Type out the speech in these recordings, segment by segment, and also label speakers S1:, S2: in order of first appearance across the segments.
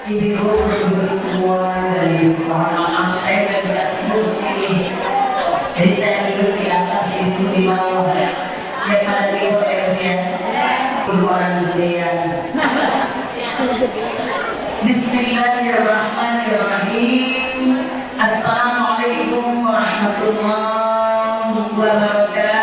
S1: ibu-ibu semua, dari mohon maaf saya udah dikasih kursi, jadi saya duduk di atas, ibu di bawah. Ya pada ibu ya, orang gedean. Bismillahirrahmanirrahim. Assalamualaikum warahmatullahi wabarakatuh.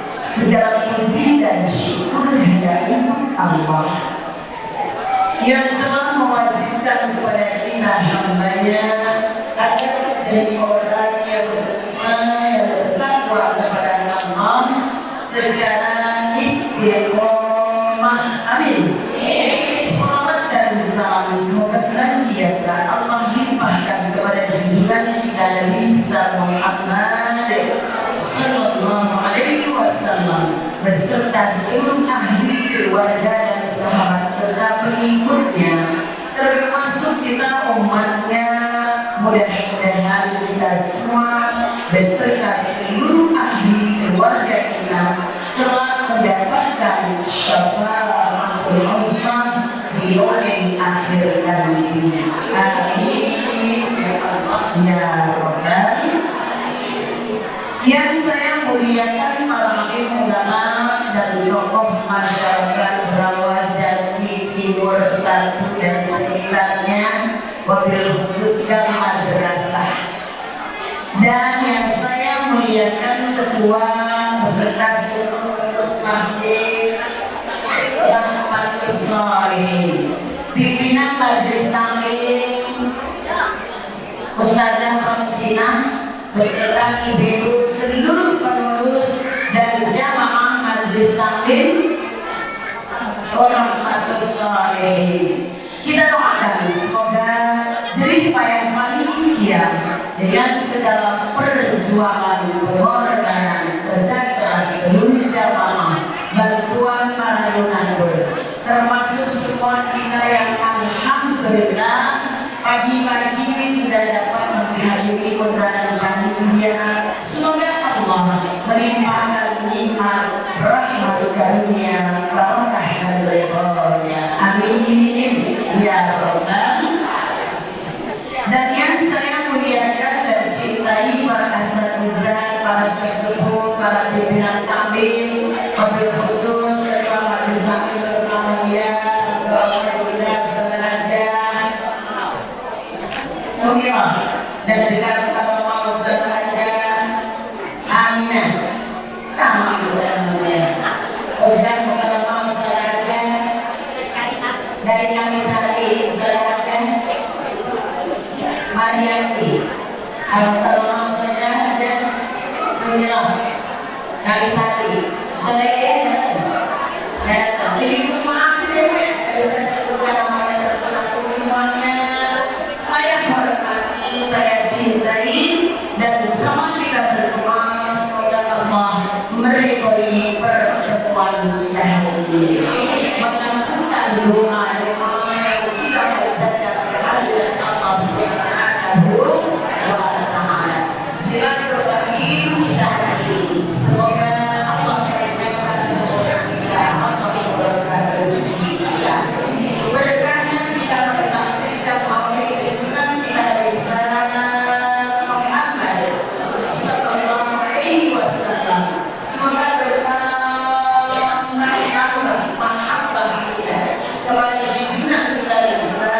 S1: Segala puji dan syukur hanya untuk Allah yang telah mewajibkan kepada kita hambanya agar menjadi orang yang beriman dan bertakwa kepada Allah secara istiqomah. Amin. Salam dan salam semoga senantiasa Allah limpahkan kepada junjungan kita Nabi besar Muhammad Sallallahu Alaihi Wasallam beserta seluruh ahli keluarga dan sahabat serta pengikutnya, termasuk kita umatnya. Mudah-mudahan kita semua beserta seluruh ahli keluarga kita telah mendapatkan syafaatul uzma di yaumil akhir nanti. Amin ya Allah ya Rabbal. Yang saya muliakan para alim ulama dan tokoh masyarakat Rawajati Timur 1 dan sekitarnya, wabil khususkan madrasah. Dan yang saya muliakan ketua beserta seluruh masjid Rahmatus Sholihin, pimpinan majelis taklim Ustazah Ramsinah beserta ibu seluruh pengurus dan jamaah majelis taklim Rahmatus Sholihin. Kita doakan semoga jerih payah panitia dengan segala perjuangan, pengorbanan, kerja keras seluruh jamaah, bantuan para donatur, termasuk semua kita yang alhamdulillah pagi-pagi sudah dapat menghadiri undangan panitia. Semoga Allah melimpahkan nikmat, rahmat karunia, barokah dan ridhonya. Amin ya Rabbal. Dan yang saya muliakan dan cintai para asatidz, para sesepuh, para pimpinan taklim, wabil khusus ketua majelis taklim termulia Bapak Bunda Ustazah Sumirah dan juga Bapak Ustazah Aminah sama Ustazah namanya. Dan Bapak Ustazah dari Kamisari Ustazah Mariati Kalau saja ada Sunnah kali sehari. Saya jadi maaf ya, kalau saya sebutkan namanya satu-satu semuanya. Saya hormati, saya cintai, dan sama kita berdoa semoga Allah meridhoi pertemuan kita ini, mengampunkan doa yang kita panjatkan kehadiran Allah Subhanahu wa Ta'ala. Silaturahim kita hadiri. Semoga Allah panjangkan umur kita, Allah memberkahi rezeki kita. Berkahnya kita mentaksirkan maulid junjungan kita bisa Muhammad sallallahu alaihi wasallam. Semoga bertambah mahabbah kita kepada junjungan kita bisa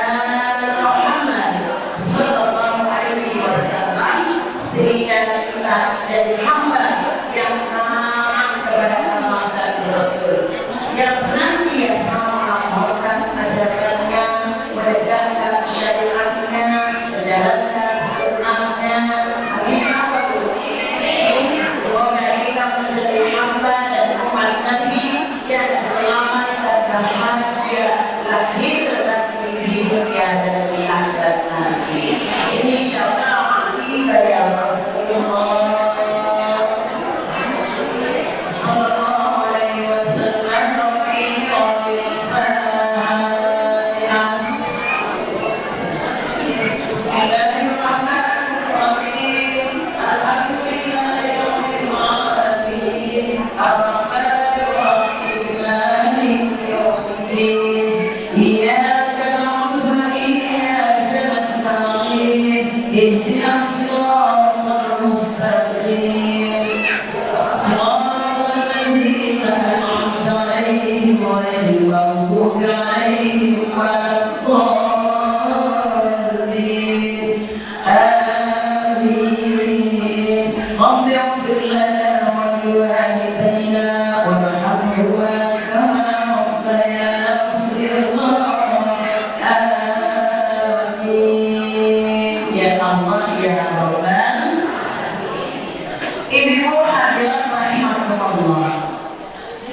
S1: Muhammad sallallahu alaihi wasallam, sehingga kita jadi hamba yang taat kepada Allah dan Rasul, yang senantiasa mengamalkan ajarannya, menegakkan syariatnya, menjalankan sunnahnya. Amin. Semoga kita menjadi hamba dan umat Nabi yang selamat dan bahagia lahir dan di dunia dan di akhirat nanti. Insyaallah ya Rasulullah sallallahu alaihi wasallam. Bismillahirrahmanirrahim. Alhamdulillahirabbil alamin. Arrahmanir rahim. Maliki yaumiddin. Iyyaka na'budu wa iyyaka nasta'in. Ihdinas siratal mustaqim. Shiratal ladzina an'amta 'alaihim ghairil maghdubi 'alaihim waladdallin. Amin. Rabbi ighfir lana wa liwalidayna warhamhuma kama rabbayana shaghira. Amin. Ya Allah ya Rabbana. Ibu hadirat rahimakumullah,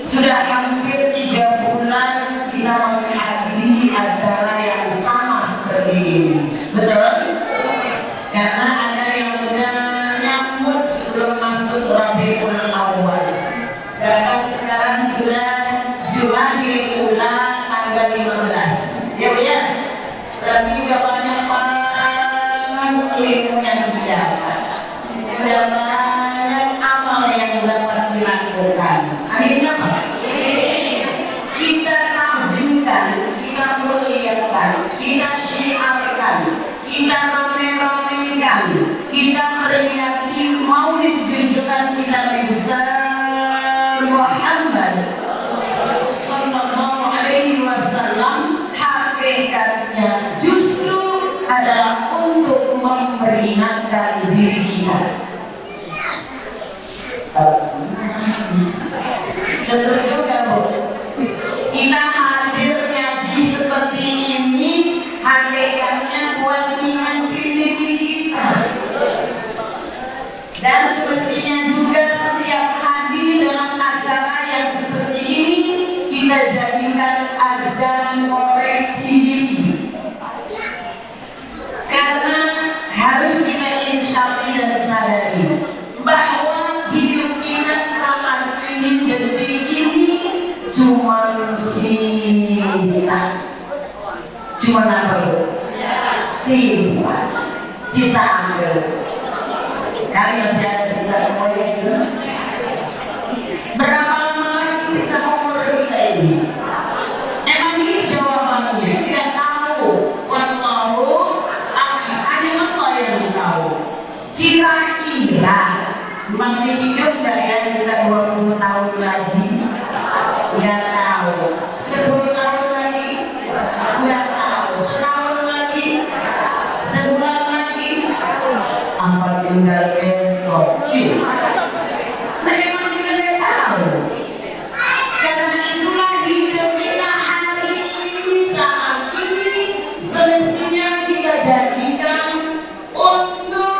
S1: sudah hampir 3 bulan kita menghadiri acara yang sama seperti ini. Betul? Karena ada yang sudah nyambut sebelum masuk Rabiul Awal. Sedangkan sekarang sudah Jumadil Ula tanggal 15. Ya Bu ya? Berarti sudah banyak banget ilmu yang didapat. Sudah banyak amal yang dapat dilakukan. Akhirnya apa? Kita takzimkan, kita muliakan, kita syiarkan, kita rame-ramekan, kita peringati maulid junjungan kita besar Muhammad sallallahu alaihi wasallam. Hakikatnya justru adalah untuk memperingatkan diri kita. Setuju gak Bu? Kita hadir ngaji seperti ini hakikatnya buat mengingatkan diri kita. Dan semestinya juga setiap hadir dalam acara yang seperti ini kita jadikan ajaran koreksi diri. Karena harus kita insyati dan sadari bahwa hidup kita saat ini, detik ini cuma sisa. Cuma apa Bu? Sisa ambil. Kali masih ada sisa umur itu. Berapa lama lagi sisa umur kita ini? Emang ini jawabannya? Tidak tahu. Wallahu a'lam. Hanya Allah yang tahu. Kira-kira masih hidup nggak ya kita 20 tahun lagi? Nggak tahu. 10 tahun lagi? Nggak tahu. Setahun lagi? Sebulan lagi? Apa tinggal besok? Nah emang kita nggak tahu. Karena itulah hidup kita hari ini, saat ini semestinya kita jadikan untuk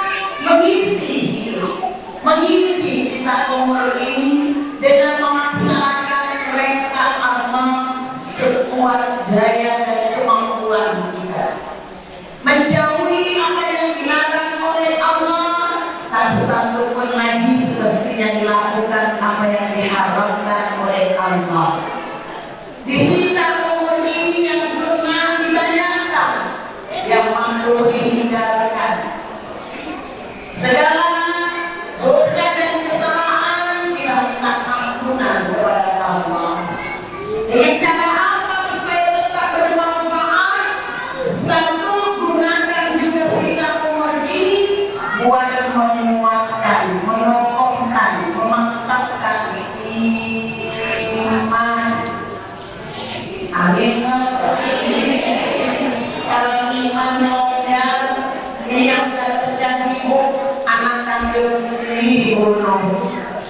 S1: sudah terjadi Bu, anak kandung sendiri dibunuh,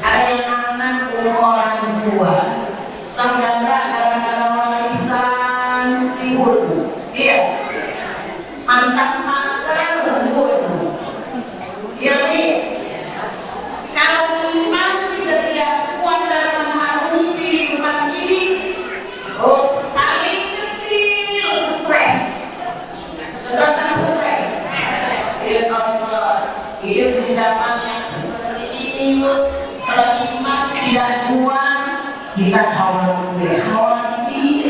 S1: ada yang anak bunuh orang tua, saudara gara-gara warisan dibunuh, iya, mantan pacar dibunuh, iya Bu. Kalau iman kita tidak kuat dalam mengarungi kehidupan ini, oh paling kecil stres, stres sama stres. Ya Allah, hidup di zaman yang seperti ini, kalau iman tidak kuat, kita khawatir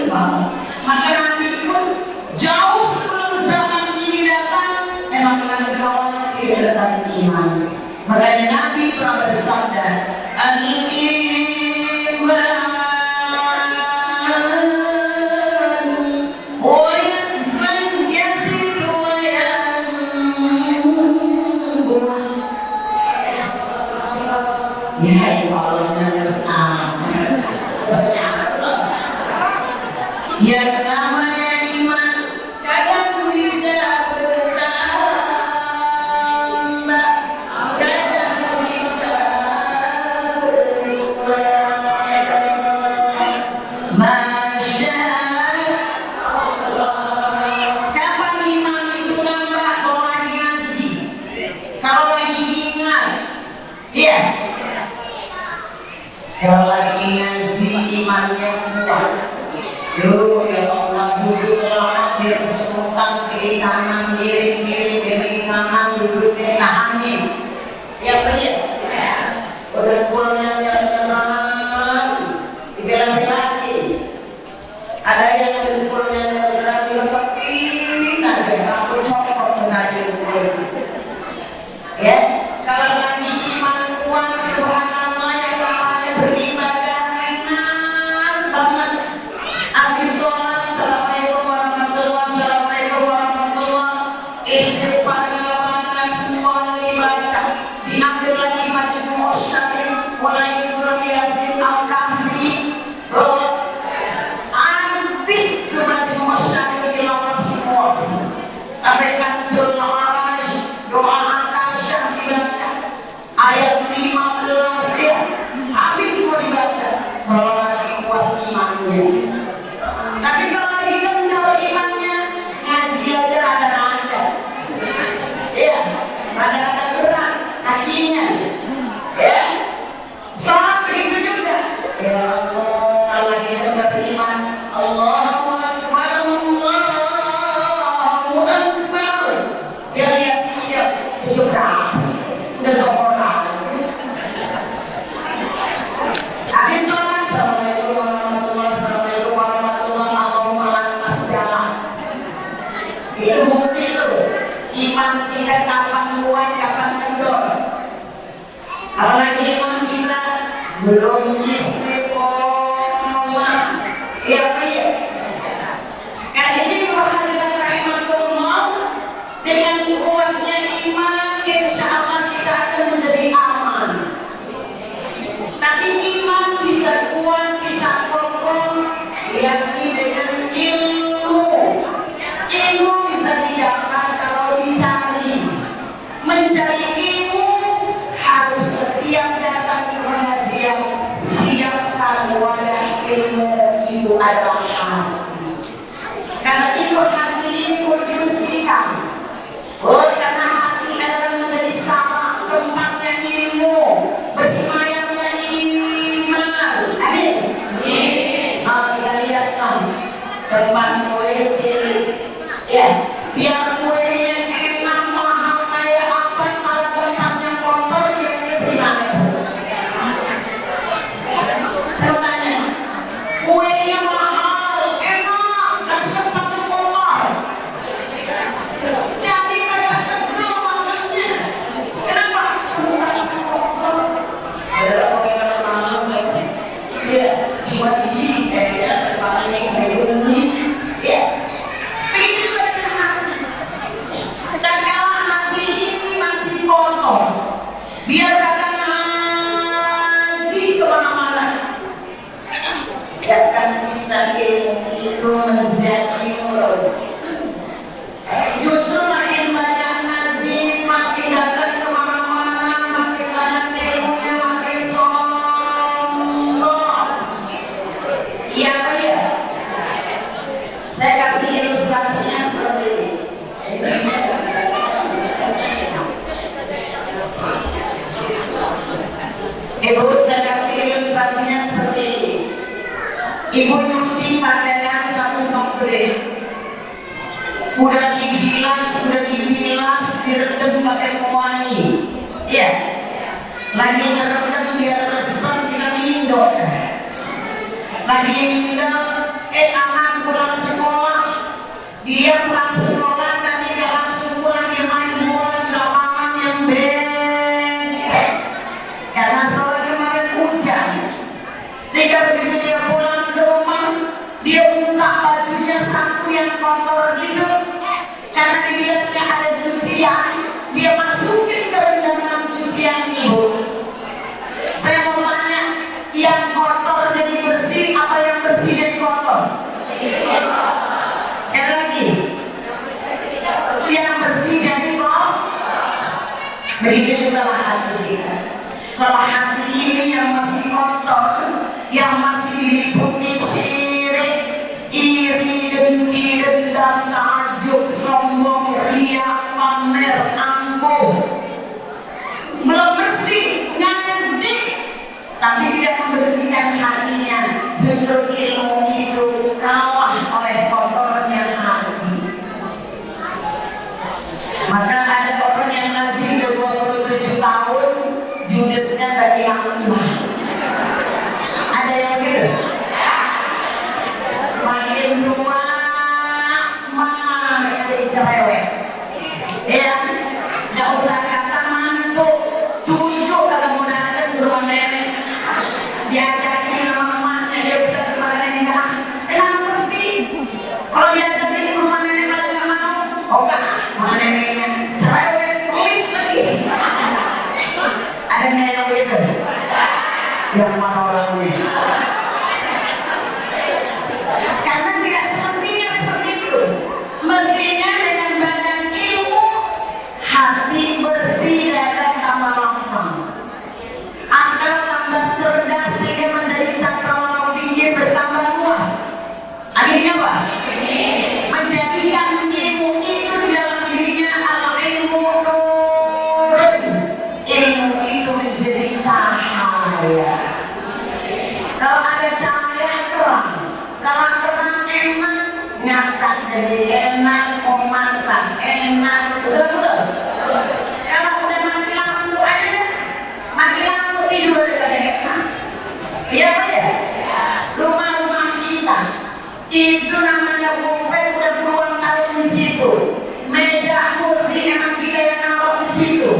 S1: banget. Maka Nabi pun jauh sebelum zaman ini datang, emang Nabi khawatir tentang iman. Makanya Nabi pernah bersabda, ya Allah bersama yang namanya iman kadang bisa bertambah, kadang bisa berkurang. Masya Allah. Kapan iman itu nambah? Kalau lagi ngaji, kalau lagi ingat, iya. Kalau lagi ngaji imannya kuat. Yo ya Allah, duduk lama biar kesemutan kiri kanan, kiri kanan, duduk kiri tahanin. Ya betul. Udah kulnya nyerang, dibela-belain. Ada yang dengkulnya nyerang, dilepetin aja, aku copot dengan dengkulnya. Ya, kalau lagi iman kuat, subhanallah yang namanya beribadah enak banget. Habis sholat, assalamualaikum warahmatullahi, assalamualaikum warahmatullahi, istighfarnya banyak semua dibaca, diambil lagi Majmu' Syafi'i, mulai surah Yasin, Al-Kahfi, habis ke Majmu' Syafi'i dilawat semua, sampai Kanzul Arash, doa Al-Kasyaf dibaca, ayat 15 ya, habis semua dibaca. Kalau lagi kuat imannya. Tapi kalau lagi kendor imannya, ngaji aja rada-rada. Iya, rada-rada berat kakinya. Ya, sholat begitu juga. Ya Allah, kalau lagi kendor iman, Allahu Akbar, Allahu Akbar. Dia lihat dia, itu berapa sih? Udah sokor aja. Habis sholat, assalamualaikum warahmatullahi, assalamualaikum warahmatullahi, Allahumma lantas jalan. Itu bukti tuh, iman kita kapan kuat, kapan kendor. Apalagi iman kita belum istiqomah. Iya apa ya? Kali ini hadirin rahimakumullah, dengan kuatnya iman, insya Allah kita akan menjadi aman. Tapi iman bisa kuat, bisa kokoh, yakni dengan ilmu. Ilmu bisa didapat kalau dicari. Mencari ilmu harus setiap datang ke pengajian, siapkan wadah ilmu itu adalah hati. Karena itu hati ini perlu dibersihkan. Oh, karena hati adalah menjadi sama tempatnya ilmu, bersemayamnya iman. Amin. Nah, kita lihat kan tempat kue ini, ya, biar kuenya enak mahal kayak apa, kalau Ibu, saya kasih ilustrasinya seperti ini. Ibu nyuci pakaian satu tok gede, udah dibilas, direndam pakai pewangi, iya, lagi ngerendam biar resep, kita mindok, lagi mindok, anak pulang sekolah, dia pulang sekolah tadi dia langsung pulang, dia main bola, nggak makan yang becek, karena sore kemarin hujan, sehingga begitu dia pulang ke rumah, dia buka bajunya satu yang kotor gitu, karena dilihatnya ada cucian, dia masukin ke rendaman cucian ibu. Saya mau tanya, yang kotor jadi bersih apa yang bersih jadi kotor? Sekali lagi, yang bersih jadi kotor. Begitu juga lah hati kita. Kalau hati ini yang masih kotor, yang masih diliputi syirik, iri, dengki, dendam, takjub, sombong, riya, pamer, angkuh, belum bersih, ngaji, tapi tidak membersihkan hatinya, justru ilmu itu kalah oleh kotornya hati. Maka ada orang yang ngaji udah 27 tahun, judesnya dari Allah. Ada yang gitu? Makin tua makin cerewet, ya, nggak usah kata mantu, cucu kalau mau datang ke rumah nenek, diajakin sama emaknya, ya kita ke rumah nenek enggak, kenapa sih? Kalau diajakin ke rumah nenek pada nggak mau, oh enggak, rumah neneknya cerewet, pelit lagi. Ada nggak yang begitu? Yang mana orangnya? Karena tidak semestinya seperti itu. Mestinya dengan badan ilmu, hati bersih, dada tambah lapang, akal tambah cerdas, sehingga menjadi cakrawala pikir bertambah luas. Akhirnya apa? Menjadikan ilmu itu di dalam dirinya al-ilmu nurun. Ilmu itu menjadi cahaya. Kalau ada cahaya terang, kalau terang enak, ngacak jadi enak, mau masak enak, betul-betul. Kalau udah mati lampu aja deh, mati lampu tidur aja enak. Iya apa ya? Rumah-rumah kita itu namanya bopek, udah puluhan tahun di situ. Meja kursi emang kita yang naruh di situ.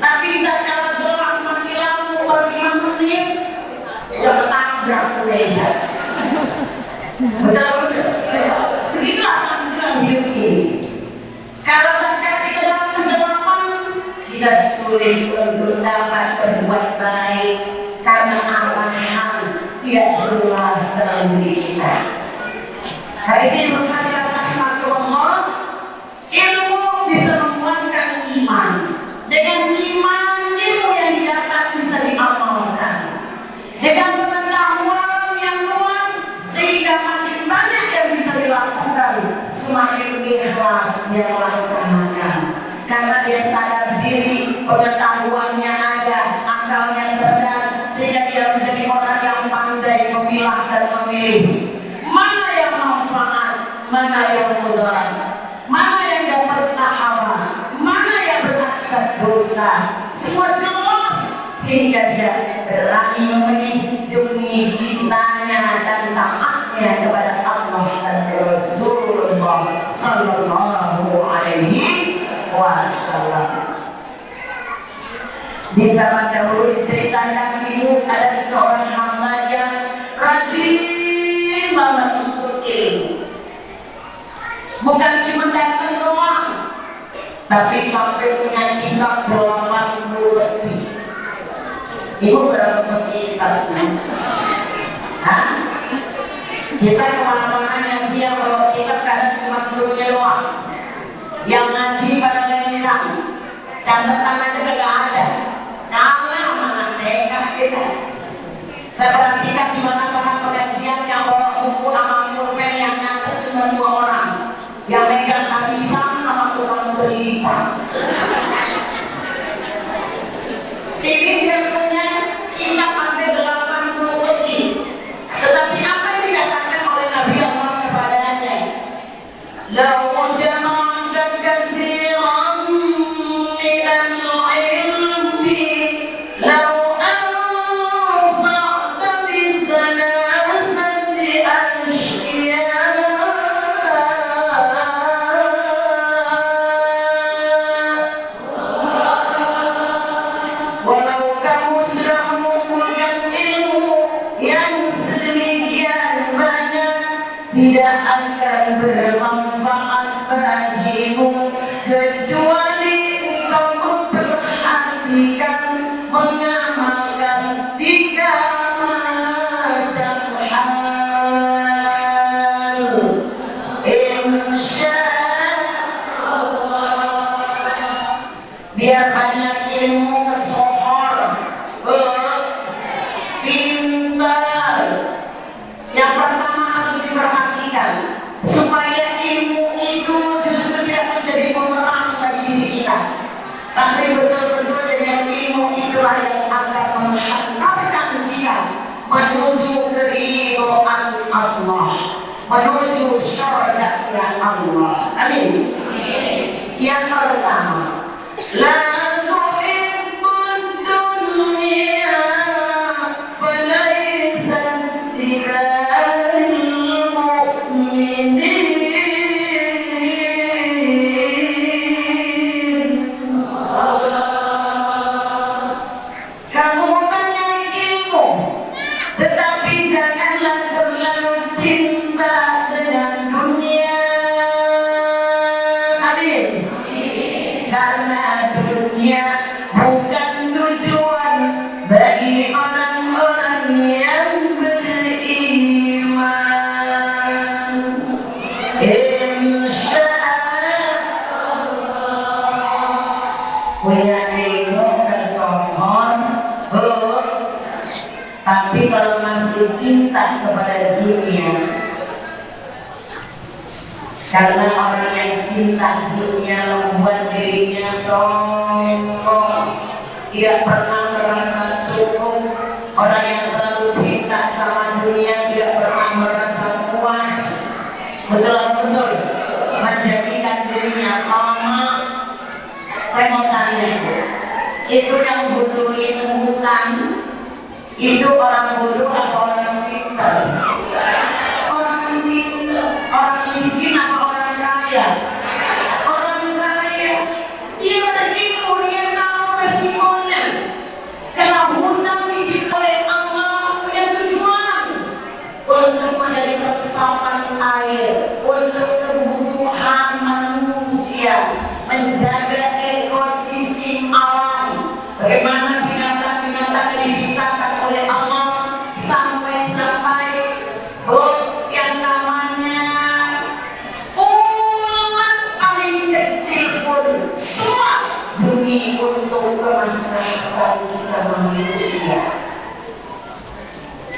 S1: Tapi kita kalau gelap mati lampu baru 5 menit, udah ketabrak ke meja. Betul-betul. Begitulah tamsilan hidup ini. Kalau terjadi ke dalam kegelapan, kita sulit untuk dapat berbuat baik karena amalan tidak jelas dalam diri kita. Karena itu berhadirat rahmatullah, ilmu bisa menguatkan iman. Dengan iman, ilmu yang didapat bisa diamalkan. Dengan pengetahuan yang luas, sehingga makin banyak yang bisa dilakukan, semakin ikhlas dia melaksanakan. Karena dia sadar diri, pengetahuannya ada, akalnya cerdas, sehingga dia menjadi orang yang pandai memilah dan memilih mana yang manfaat, mana yang mudarat, mana yang dapat pahala, mana yang berakibat dosa. Semua jelas, sehingga dia berani memilih demi cintanya dan taatnya kepada Allah dan Rasulullah Sallallahu Alaihi Wasallam. Di zaman dahulu diceritakan ibu ada seorang hamba yang rajin banget untuk ilmu. Bukan cuma datang doang, tapi sampai punya kitab 80 peti. Ibu berapa peti kitabnya? Hah? Kita kemana-mana ngaji yang bawa kitab kadang cuma gurunya doang. Yang ngaji pada lengkap, catatan aja kagak ada. Kalah mana tekad kita. Saya perhatikan di mana-mana pengajian yang bawa buku sama pulpen yang nyatet cuma 2 orang. Yang megang arisan sama tukang beri kitab. Ini dia punya kitab لو جمعت كثيرا من العلم لو أنفعت بثلاثة أشياء walau kamu sudah mengumpulkan ilmu yang sedemikian banyak tidak akan bermanfaat bagimu kecuali engkau memperhatikan mengamalkan 3 macam hal. Insya biar banyak ilmu kesohor, pintar. Yang pertama harus diperhatikan supaya ilmu itu justru tidak menjadi pemerang bagi diri kita, tapi betul-betul dengan ilmu itulah yang akan menghantarkan kita menuju keridhaan Allah, menuju syurga Allah. Amin. Yang pertama, la tuhibbud dunya falaysat bidaril mu'minin. Kamu banyak ilmu, tetapi janganlah terlalu cinta dengan dunia. Amin. Karena dunia bukan tujuan bagi orang-orang yang beriman. Insya Allah punya ilmu kesohor, tapi kalau masih cinta kepada dunia, karena orang yang cinta dunia membuat dirinya sombong, tidak pernah merasa cukup. Orang yang terlalu cinta sama dunia tidak pernah merasa puas. Betul atau betul? Menjadikan dirinya lemah. Saya mau tanya, itu yang bodoh itu bukan? Itu orang bodoh atau orang pintar? Orang pintar. Orang miskin atau orang kaya? Orang kaya. Dia berilmu, dia tahu resikonya. Karena hutang diciptai Allah punya tujuan untuk menjadi resapan air, untuk kebutuhan manusia, menjaga ekosistem alam. Bagaimana binatang-binatang yang diciptakan oleh Allah sampai-sampai yang namanya ulat paling kecil pun semua demi untuk kemaslahatan kita manusia.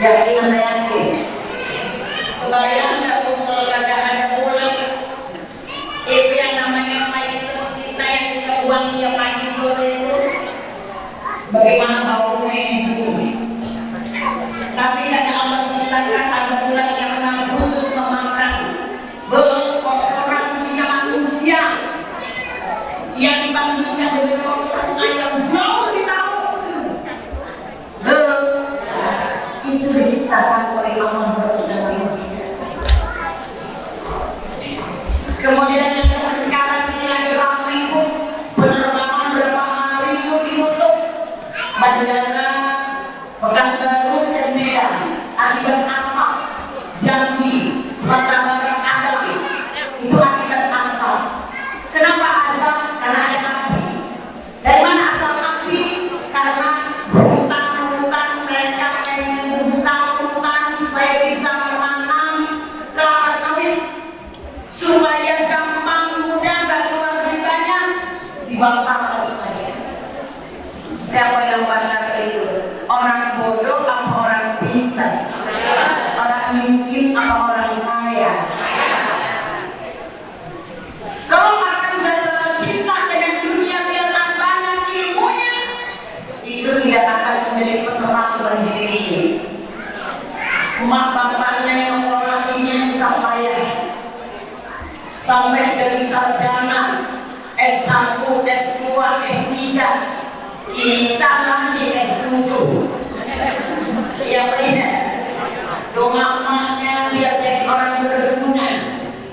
S1: Yakin anda yakin? Kebayang nggak tuh kalau kagak ada ulat? Itu yang namanya Pisces kita yang kita buang tiap pagi sore itu. Bagaimana baunya itu? Tapi karena Allah ciptakan ada ulat yang memang khusus memakan kotoran kita manusia, yang dibandingkan dengan kotoran ayam jauh lebih tahu. Itu diciptakan oleh Allah buat kita manusia. Kemudian yang sekarang ini lagi ramai pun penerbangan berapa hari itu ditutup bandara Pekanbaru dan Medan akibat asap. Jambi, Sumatera Barat ada, itu akibat asap. Kenapa asap? Karena ada api. Dari mana asal api? Karena hutan-hutan mereka ingin membuka hutan supaya bisa menanam kelapa sawit, supaya gampang mudah gak keluar lebih banyak, dibakar saja. Siapa yang bakar itu? sampai dari sarjana S1, S2, S3, kita lagi S7. Ya beda. Doa emaknya biar jadi orang berguna.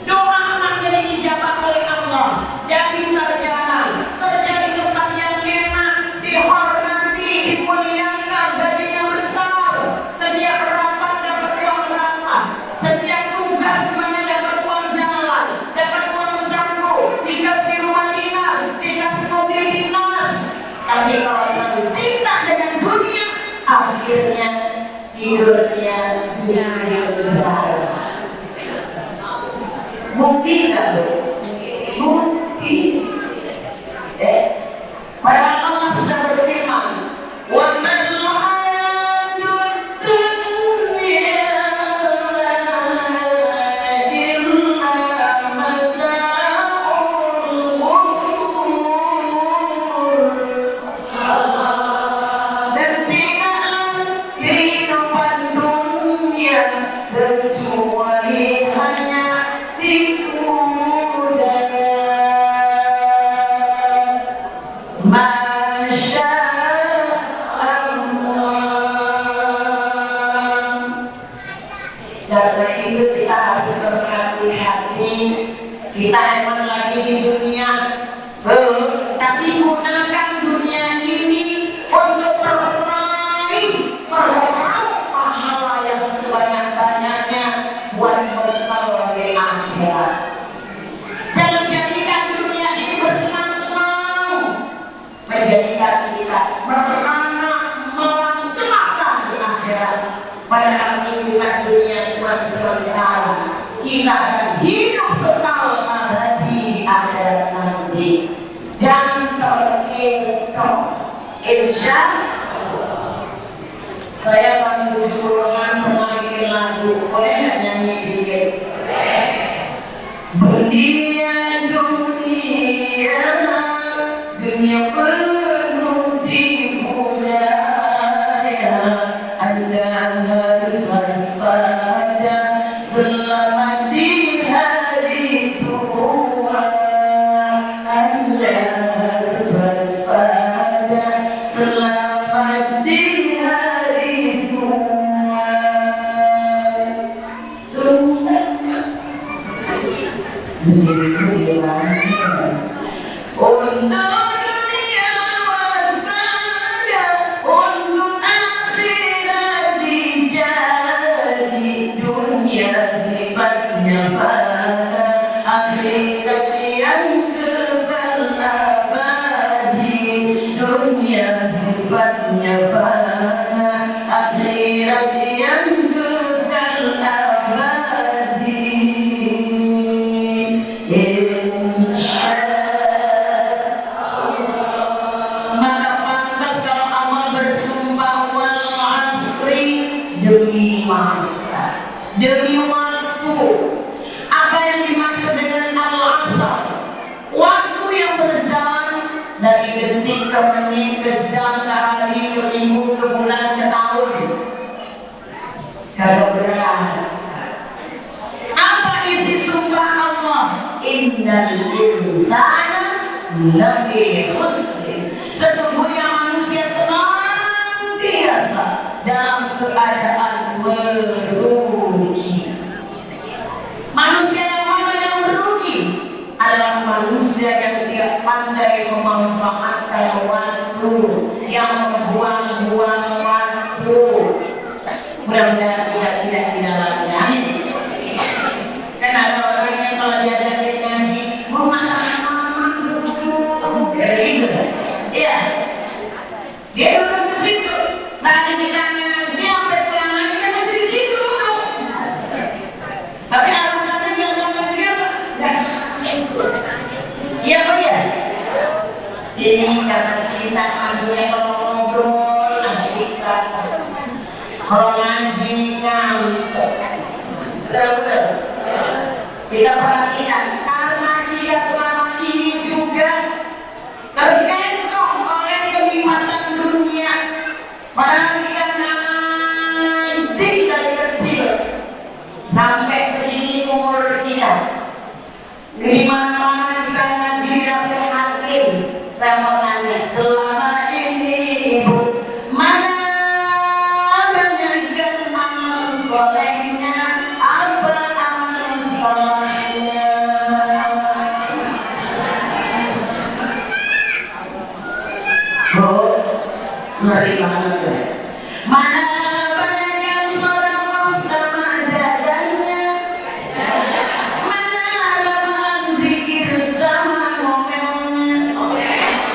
S1: Doa emaknya dijawab oleh Allah. Jadi sarjana, kerja di tempat yang enak, dihormati, dimuliakan, gajinya besar. Setiap rapat dapat uang rapat, setiap tugas dimana dapat uang jalan, dapat uang saku, dikasih rumah dinas, dikasih mobil dinas. Tapi kalau kamu cinta dengan dunia, akhirnya tidurnya justru di penjara. Bukti nggak bu? Bukti. Padahal Allah sudah berfirman, wa man hayatud dunya illa mata'ul ghurur. Dan tidaklah kehidupan dunia kecuali hanya tipu daya. Masya Allah. Karena itu kita harus berhati-hati. Kita emang lagi di dunia, tapi gunakan dunia ini untuk meraih pahala yang sebanyak-banyaknya buat bekal di akhirat. Jangan jadikan dunia ini bersenang-senang, menjadikan kita merana malam celaka di akhirat. Padahal kehidupan dunia cuma sementara. Kita akan hidup kekal abadi di akhirat nanti. Jangan terkecoh. Insya saya tahun 70-an pernah bikin lagu. Boleh nggak nyanyi dikit? Dunia, dunia, dunia penuh tipu daya. Anda harus waspada selama di hari tua. Anda harus waspada selama di hari tua. Untuk dunia waspada, untuk akhirat dijadi. Dunia sifatnya fana, akhirat yang kekal abadi. Dunia sifatnya fana, akhirat yang kekal abadi. Maka pantas kalau Allah bersumpah wal asri, demi masa, demi waktu. Apa yang dimaksud dengan al-asr? Waktu yang berjalan dari detik ke menit, ke jam, ke hari, ke minggu, ke bulan, ke tahun. Kalau beras, apa isi sumpah Allah? Innal insana lafi khusr. Sesungguhnya manusia senantiasa dalam keadaan merugi. Manusia yang mana yang merugi? Adalah manusia yang tidak pandai memanfaatkan waktu, yang membuang-buang waktu. Mudah-mudahan kita tidak di dalamnya. Amin. Kan ada orang yang kalau diajakin ngaji, rumah tahan aman duduk, gitu. Iya. Dia duduk di situ. Tadi kita ngaji sampai pulang lagi kan masih di situ duduk. Tapi alasannya nggak mau ngaji apa? Nggak. Iya apa ya? Jadi karena cinta madunya kalau ngobrol asik banget. Kalau ngaji ngantuk. Betul-betul. Kita perhatikan, karena kita selama ini juga terkecoh oleh kenikmatan dunia. Padahal kita ngaji dari kecil sampai segini umur kita, selama ini ibu mana banyakkan amal solehnya, apa amal salahnya? Oh, ngeri banget ya. Mana banyakkan sodako sama jajannya, mana amalan zikir sama ngomelnya,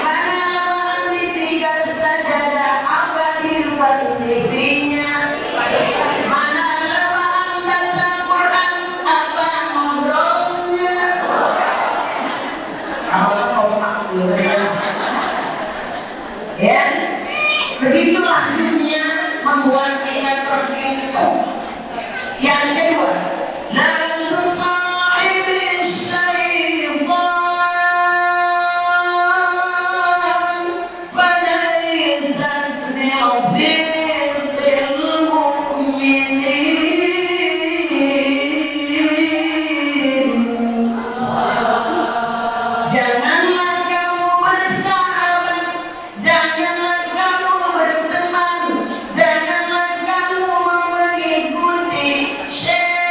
S1: mana amalan ditinggal sajadah apa di depan TV-nya, mana amalan baca Quran apa ngobrolnya. Kalau kompak dulu ya, begitulah dunia membuat kita terkecoh. Yang kedua, lalu sahibi syaitan falaizat bi'fil mu'minin. Janganlah kamu bersahabat, janganlah kamu berteman, janganlah kamu mengikuti setan,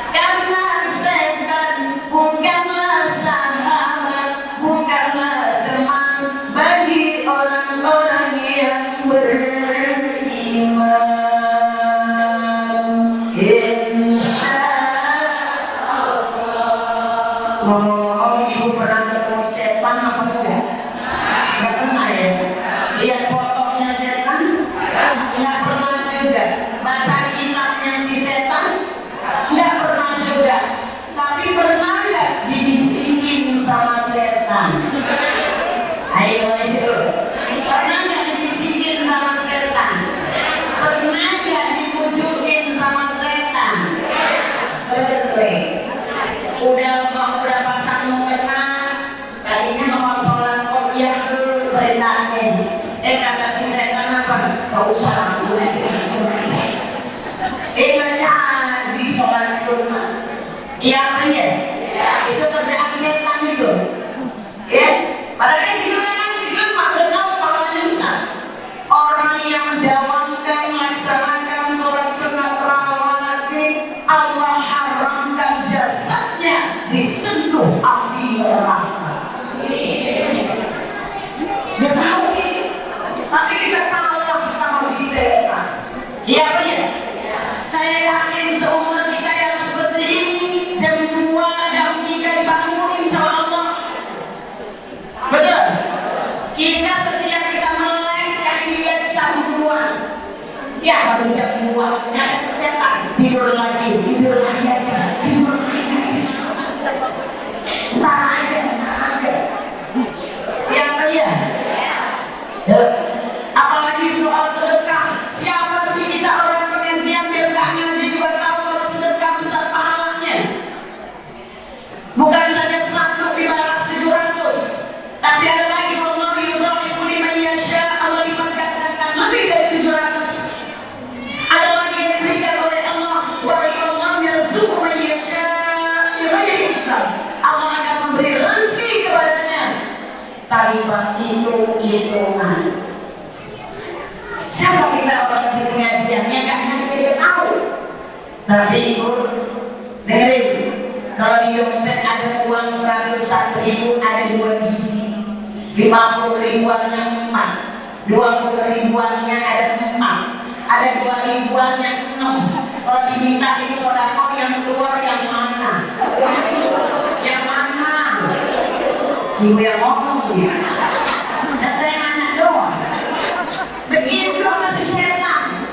S1: karena setan bukanlah sahabat, bukanlah teman bagi orang-orang yang beriman. Ngomong-ngomong, ibu pernah ketemu setan apa enggak? Enggak pernah ya? Lihat fotonya setan? Enggak pernah juga. Baca kitabnya si setan? Enggak pernah juga. Tapi pernah enggak dibisikin sama setan? Ayo itu. Pernah enggak dibisikin sama setan? Pernah enggak dipujukin sama setan? Sering. Udah pasang mukena, tadinya mau sholat qobliyah dulu ceritanya. Kata si setan apa? Gak usah langsung aja. Gak jadi sholat sunnah. Iya apa ya? Itu kerjaan setan itu. Ya, padahal gitu kan juga makhluk tahu pahalanya besar. Orang yang dawamkan melaksanakan sholat sunnah rawatib, Allah haramkan jasadnya disentuh api neraka. Dia tahu ini, tapi kita kalah sama si setan. Iya apa ya? Saya yakin seumur kita yang seperti ini, jam 2, jam 3 dibangunin sama Allah. Betul? Kita setiap kita melek yang dilihat jam 2, ya baru jam 2, nggak ada sesetan, tidur lagi aja, tidur lagi aja. Ntar aja. Siapa ya? Apalagi soal sedekah. Siapa sih kita orang pengajian biar gak ngaji juga tahu kalau sedekah besar pahalanya. Bukan saja 1 dibalas 700, tapi ada lagi wallahu yudha'ifu liman yasha, Allah lipat-gandakan lebih dari 700. Ada lagi yang diberikan oleh Allah, wa Allah yarzuqu man yasha bighairi hisab. Allah akan memberi rezeki kepadanya tanpa hitung-hitungan. Siapa kita orang di pengajian yang gak ngaji tahu? Tapi ibu dengerin, kalau di dompet ada uang 100.000 ada 2 biji, 50 ribuannya 4, 20 ribuannya ada 4, ada 2 ribuannya 6. Kalau dimintain sodako yang keluar yang mana? Yang mana? Ibu yang ngomong ya. Dan saya nanya doang. Begitu si setan.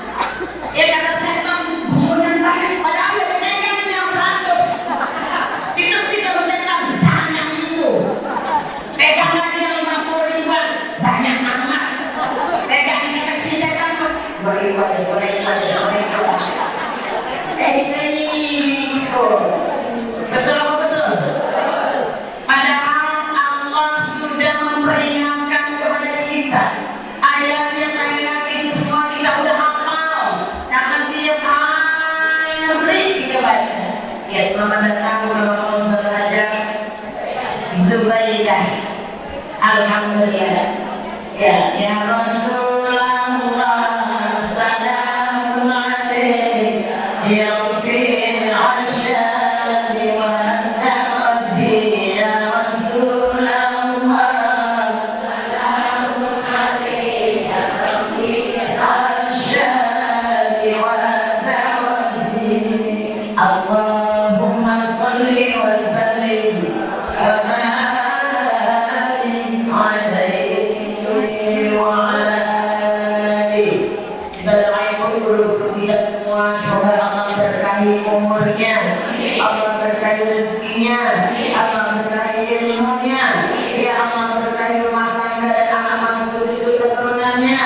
S1: Ya kata setan, sebenarnya banyak. Padahal ada pegang yang 100. Itu bisa setan, jangan yang itu. Pegang lagi yang 50 ribuan, banyak amat. Pegang kata si setan, 2 ribuan. Ini betul apa betul? Padahal Allah sudah memberi Zubaidah. Alhamdulillah. Ya Rasulullah, salamun alaika ya fil asyadi wa naqdi. Ya Rasulullah, salamun alaika ya fil asyadi wa naqdi. Allahumma salli wa sallim wa barik alaihi wa ala alihi. Kita doain guru-guru kita semua, semoga Allah berkahi umurnya, Allah berkahi rezekinya, Allah berkahi ilmunya, ya Allah berkahi rumah tangga dan anak mantu cucu keturunannya,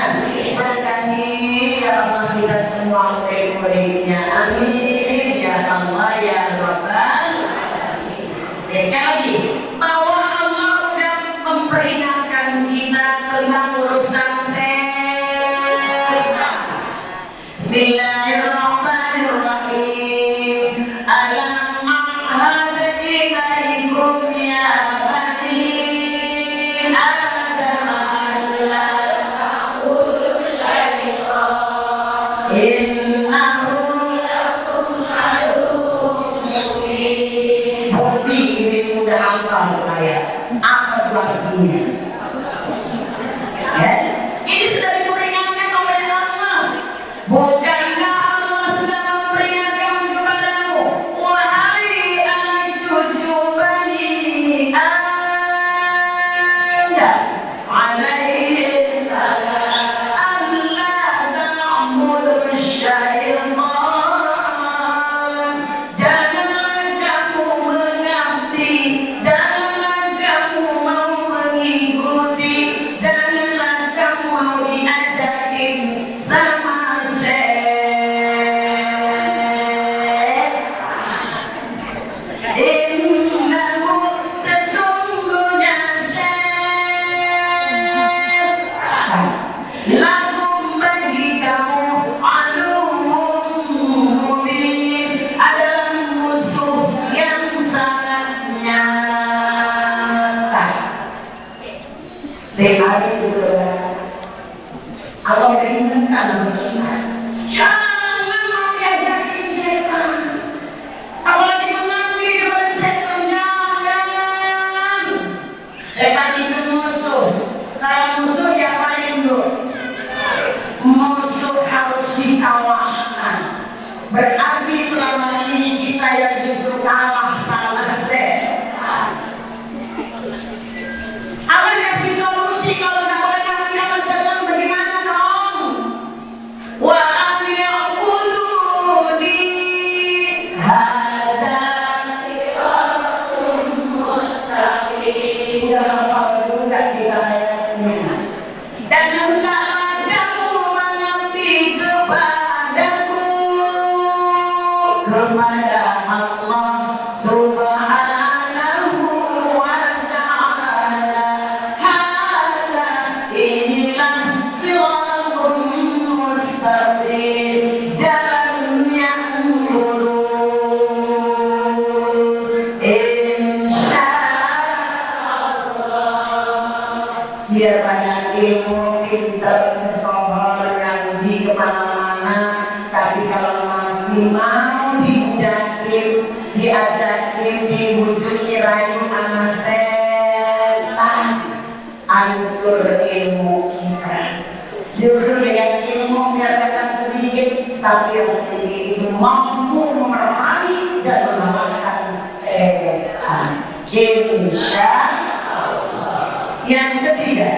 S1: berkahi ya Allah kita semua murid-muridnya, amin ya Allah ya Rabbal. Sekali lagi, bahwa Allah sudah memperingatkan kita tentang urusan Bismillahirrahmanirrahim. Alam a'had ilaikum ya bani Adam alla ta'budu syaitan innahu lakum aduwwun mubin. Bukti ini mudah apa ayat? Apa artinya? Ya, ini sudah diperingatkan oleh Allah. Bukankah Allah sudah memperingatkan kepadamu, wahai anak cucu Bani Adam alaihi salam, alla ta'budu syaitan. Janganlah kamu mengabdi, janganlah kamu mau mengikuti, janganlah kamu mau diajakin sama innahu sesungguhnya syaitan lakum bagi kamu aduwwun mubin, adalah musuh yang sangat nyata. Allah beringatkan kepada kita, jangan mau diajakin setan, apalagi mengabdi kepada setan. Jangan. Setan itu musuh. Kalau musuh diapain dulu? Musuh harus dikalahkan. Berarti selama ini kita yang justru kalah sama setan. Allah kasih solusi kalau nggak boleh ngabdi sama setan, bagaimana dong? Wa an ya'buduni hadza siratun mustaqim. Udah hafal juga kita ayatnya. Dan hendaklah kamu mengabdi kepadaku, kepada Allah Subhanahu wa ta'ala. Hadza, inilah siratun mustaqim, jalan yang lurus. Insyaallah, biar pada ilmu pintar kesohor ngaji kemana-mana, tapi kalau masih mau dibudakin, diajakin, dibujuk, dirayu sama setan, hancur ilmu kita. Justru dengan ilmu biar kata sedikit, tapi yang sedikit itu mampu memerangi dan mengalahkan setan. Insyaallah. Yang ketiga,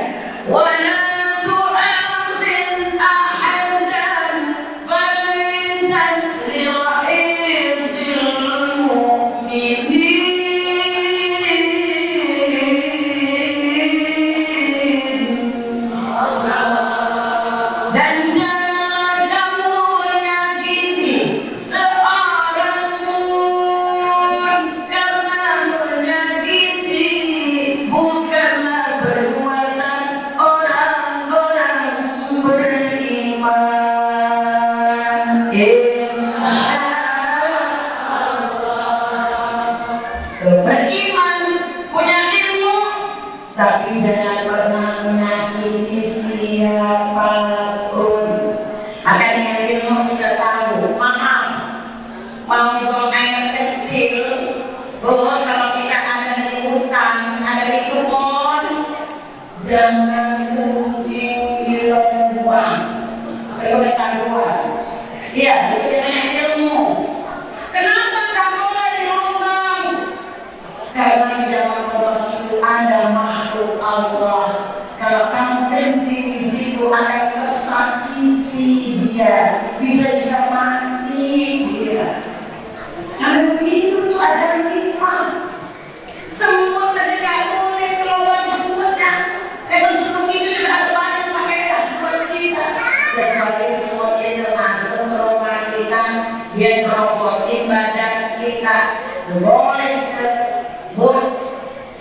S1: wala tu'akhidh ahadan falaysat li'idil mu'minin. Dan janganlah kamu menyakiti seorang pun, karena menyakiti bukanlah perbuatan orang tapi jangan pernah menyakiti siapapun. Maka dengan ilmu kita tahu, maaf, mau buang air kecil, bahwa kalau kita ada di hutan, ada di kebun, jangan kencing di lubang, kalau kita keluar. Iya, itu namanya ilmu. Kenapa kamu boleh di lubang? Karena di dalam lubang itu ada makhluk Allah. Kalau kamu kencing di situ akan tersakiti dia, bisa mati dia. Sampai begitu tuh ajaran Islam. Semua tidak boleh keluar semutnya. Kalau semut itu tidak ada banyak pakaian buat kita. Kecuali semut itu masuk ke rumah kita, dia merobotin badan kita. Boleh kita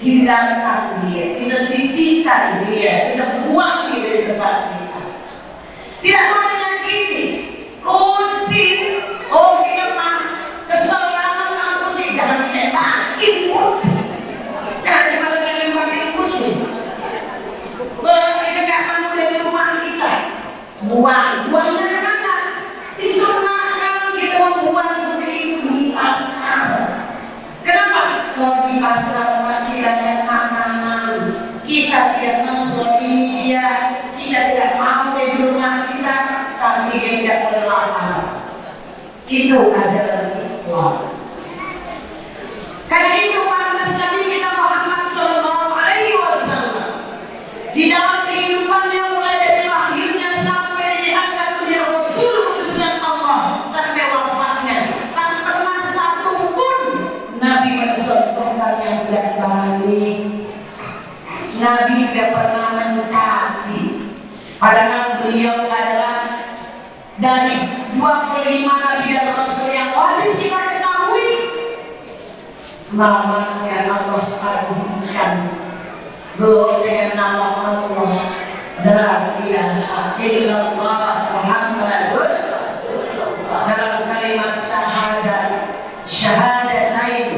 S1: hindarkan dia, kita sisihkan dia, kita buang dia dari tempat kita. Tidak mau menyakiti, kucing. Oh kita mah kesel banget sama kucing, jangan ditembakin kucing. Jangan dimakan kucing. Kita nggak mau dari rumah kita, buangnya di mana? Disunahkan kita membuang kucing di pasar. Kenapa? Kalau di pasar pasti ada makanan. Kita tidak menzalimi dia, kita tidak mau di rumah kita, tapi dia tidak boleh lapar. Itu ajaran Islam. Karena itu pantas Nabi kita Muhammad SAW di dalam kehidupannya mulai dari lahirnya sampai diangkat menjadi Rasul utusan Allah sampai wafatnya, tak pernah satu pun Nabi mencontohkan yang tidak baik. Nabi tidak pernah mencaci. Padahal beliau adalah dari 25 Nabi dan Rasul yang wajib kita ketahui. Namanya Allah sambungkan dengan nama Allah, la ilaha illallah Muhammadun dalam kalimat syahadatain.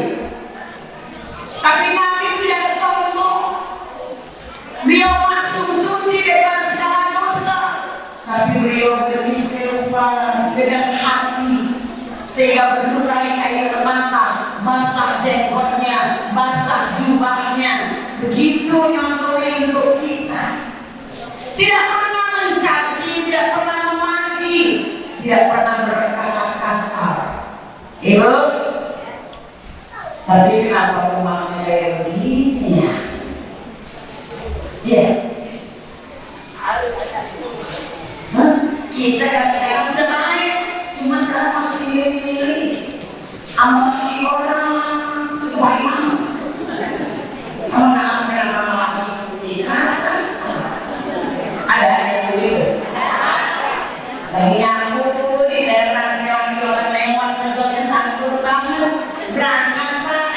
S1: Tapi Nabi tidak sombong. Beliau masuk suci dengan segala dosa, tapi beliau beristighfar dengan hati sehingga bernurai air mata, basah jenggotnya, basah jubahnya. Begitu nyontohin untuk kita. Tidak pernah mencaci, tidak pernah memaki, tidak pernah berkata kasar. Ibu, tapi kenapa rumahnya kayak begini ya? Ya, kita kadang-kadang udah baik, cuman karena masih milih-milih amaki orang itu baik banget. Kalau nggak pernah lagi seperti atas, ada yang begitu. Lagi aku di daerah sekarang di orang lewat negara santun banget, berangkat pak.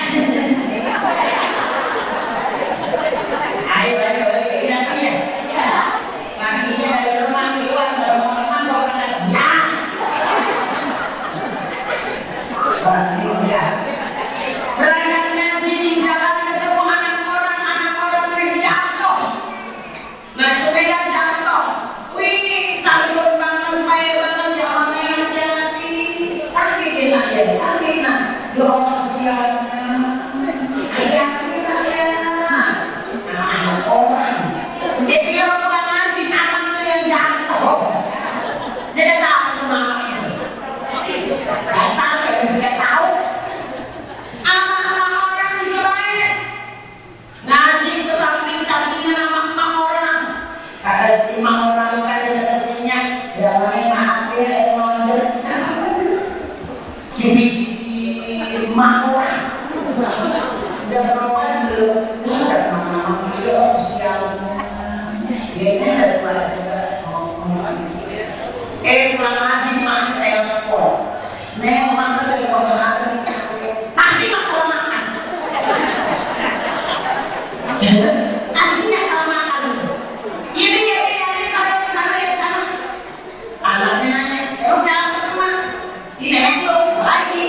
S1: Ayo iya. Laginya dari rumah keluar dari teman orang lagi ya. Orang sini udah. Berangkat nanti di jalan ketemu anak orang ini jatuh. Nah sepeda jatuh. Wih santun banget, baik banget ya mama hati-hati. Sakitin aja, sakit nak. Doa kesiannya. Hati-hati ya. Anak orang. Dia pulang ngaji, anaknya yang jatuh. Dia kata apa sama anaknya? Dasar kayak sudah tahu. Anak-anak orang bisa baik. Ngaji samping-sampingan sama emak orang. Kata si emak orang tadi katanya, ya makanya maaf ya emang cipik-cipik emak orang. Udah berobat belum? Udah mana-mana beliau sialnya. Ya ini udah tua juga. Pulang ngaji emaknya telepon. Neng makan dari bawah hari sakit. Pasti masalah makan. Artinya salah makan. Ini kalau ke sana. Anaknya nanya, siapa tuh mak? Ini nenek lagi.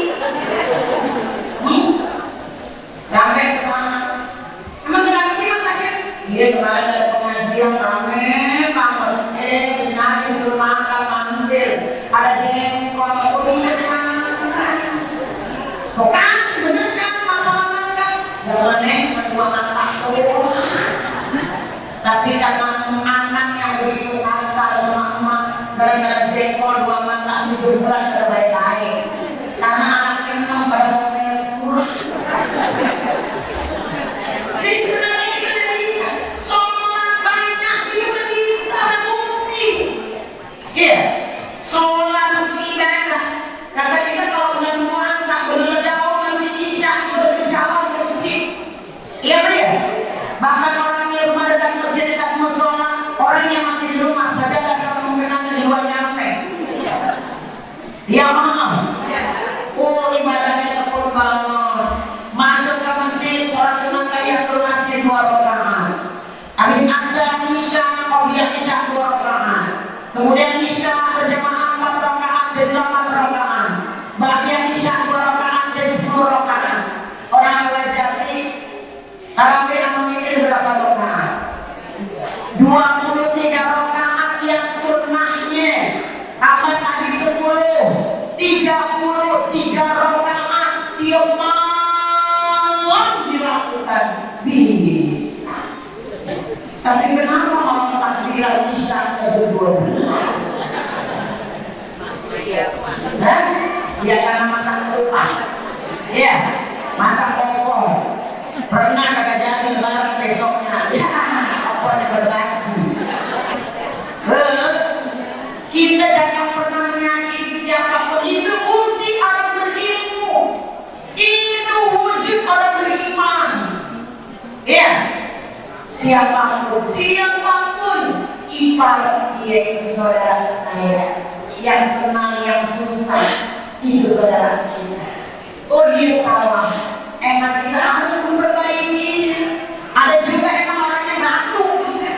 S1: Sampai ke sana. Emang kenapa sih mas sakit? Iya kemarin ada pengajian rame banget. Senang disuruh makan mampir. Ada jengkol, kulit makan. Bukan, bener kan masalah makan. Jalannya cuma 2 mata doang. Tapi karena anak yang begitu kasar sama emak, gara-gara jengkol 2 mata tidur bulan kada baik-baik. Karena anaknya 6 pada ngomel semua. Jadi sebenarnya kita udah bisa sholat banyak, kita udah bisa, ada bukti. Iya, sholat untuk ibadah. Kata kita kalau bulan puasa belum jauh masih isya udah berjalan ke masjid. Iya ya. Bahkan orang yang rumah dekat masjid dekat musola, orang yang masih di rumah saja dasar mungkinannya di luar nyampe. Dia mahal. Oh ibadahnya tekun banget. Masuk ke masjid, sholat sunat tahiyatul masjid 2 rakaat. Habis azan isya, qobliyah isya 2 rakaat. Kemudian isya berjamaah 4 rakaat jadi 8 rakaat. Ba'diyah isya 2 rakaat jadi 10 rakaat. Orang wajar nih. Tarawih yang memiliki berapa rakaat? 23 rakaat yang sunnahnya. Apa tadi 10? 33 rakaat tiap malam dilakukan bisa. Tapi kenapa malam takbiran isya ke 12? Hah? Ya karena masak ketupat. Iya, masak opor. Pernah kagak jadi lebaran besoknya. Ya, opornya berbasi. Kita jangan pernah menyakiti siapapun. Itu bukti orang berilmu. Itu wujud orang beriman. Ya, siapapun ipar dia itu saudara saya. Yang senang, yang susah, itu saudara kita. Oh dia salah. Emang kita harus memperbaiki. Ada juga emang orangnya batuk juga.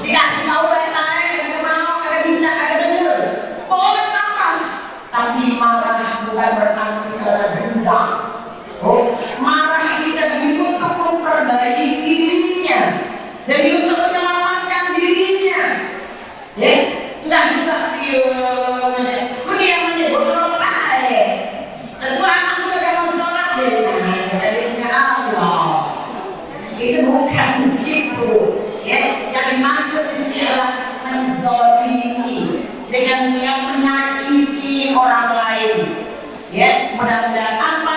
S1: Dikasih tahu baik-baik, kagak mau, kagak bisa, kagak denger. Boleh marah, tapi marah bukan berarti karena dendam. Oh, marah kita demi untuk memperbaiki dirinya, demi untuk menyelamatkan dirinya. Ya, enggak juga dia menyebut orang baik. Tentu anak juga gak mau sholat dari Allah. Itu bukan begitu. Ya, yang dimaksud istilah menzalimi dengan yang menyakiti orang lain. Ya, mudah-mudahan apa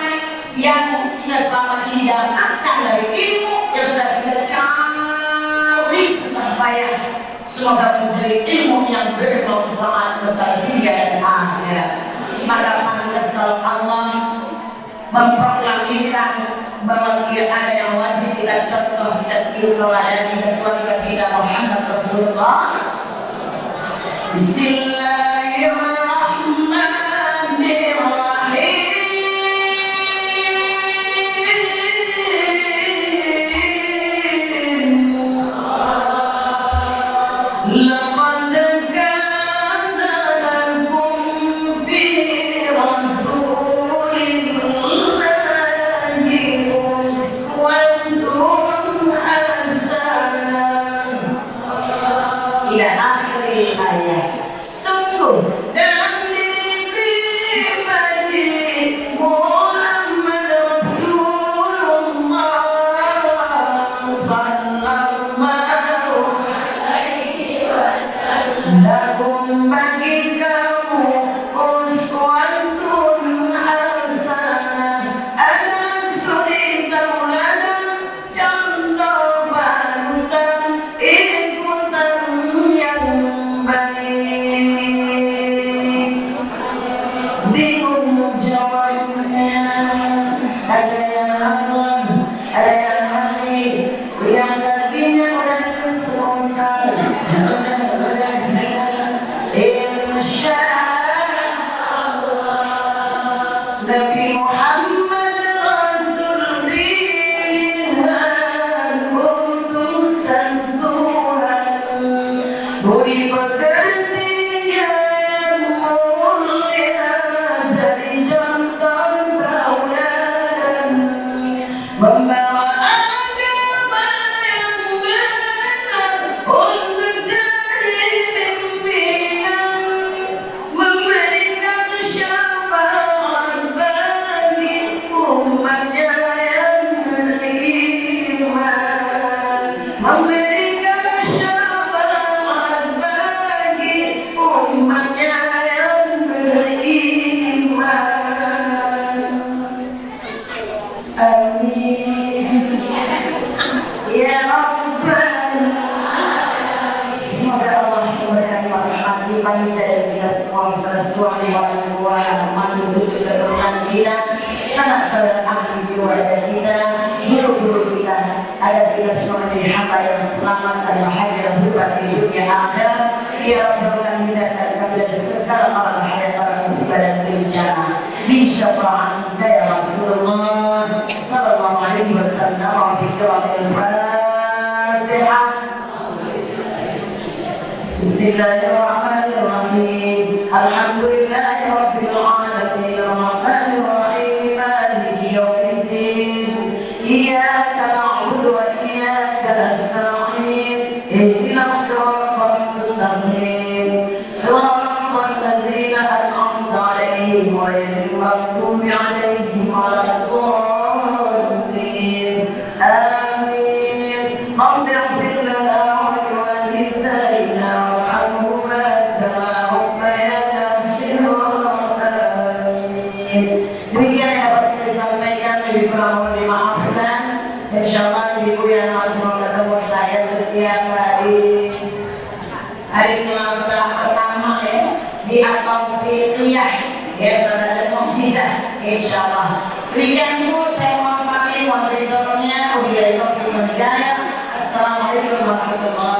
S1: yang kita selama ini dapatkan dari ilmu yang sudah kita cari susah payah, semoga menjadi ilmu yang bermanfaat bagi dunia dan akhirat. Maka pantas kalau Allah memproklamirkan bahwa tidak ada yang wajib kita contoh, kita tiru teladan kecuali kepada Muhammad Rasulullah. Bismillahirrahmanirrahim. Sungguh dalam diri pribadi Muhammad Rasulullah sallallahu alaihi wasallam lakum bagi kamu uswatun hasanah, adalah suri tauladan, contoh panutan, ikutan yang baik. Bingung jawabnya, ada yang Allah, ada yang Hamid, yang kakinya udah kesemutan, Insya Allah Nabi Muhammad Rasul pilihan utusan Tuhan, budi pekertinya yang mulia, jadi contoh tauladan, membawa agama yang benar. suami, orang tua, anak mantu, cucu keturunan kita, sanak saudara ahli keluarga kita, guru-guru kita, agar kita semua menjadi hamba yang selamat dan bahagia lahir di dunia akhirat. Ya Rabbal hindarkan kami dari segala mara bahaya, para musibah dan bencana. Bi syafaatika ya Rasulullah sallallahu alaihi wasallam wa bi kiramil Fatihah. Bismillahirrahmanirrahim. Alhamdulillahi rabbil alamin. Arrahmanir rahim. Maliki yaumiddin. Iyyaka na'budu wa iyyaka nasta'in. Ihdinas siratal mustaqim. Siratal ladzina an'amta 'alaihim ghairil maghdubi 'alaihim waladdallin. Amin. Rabbi ighfir lana wa liwalidayna warhamhuma kama rabbayana shighara. Amin. Demikian yang dapat saya sampaikan, lebih kurang mohon dimaafkan. Insyaallah ibu yang masih mau ketemu saya setiap hari Selasa pertama ya di At-Taufiqiyah ya, saudara mukjizat insyaallah. Demikian ibu, saya mohon pamit, mohon ridhonya. Wabillahi taufiq wal hidayah. Assalamualaikum warahmatullahi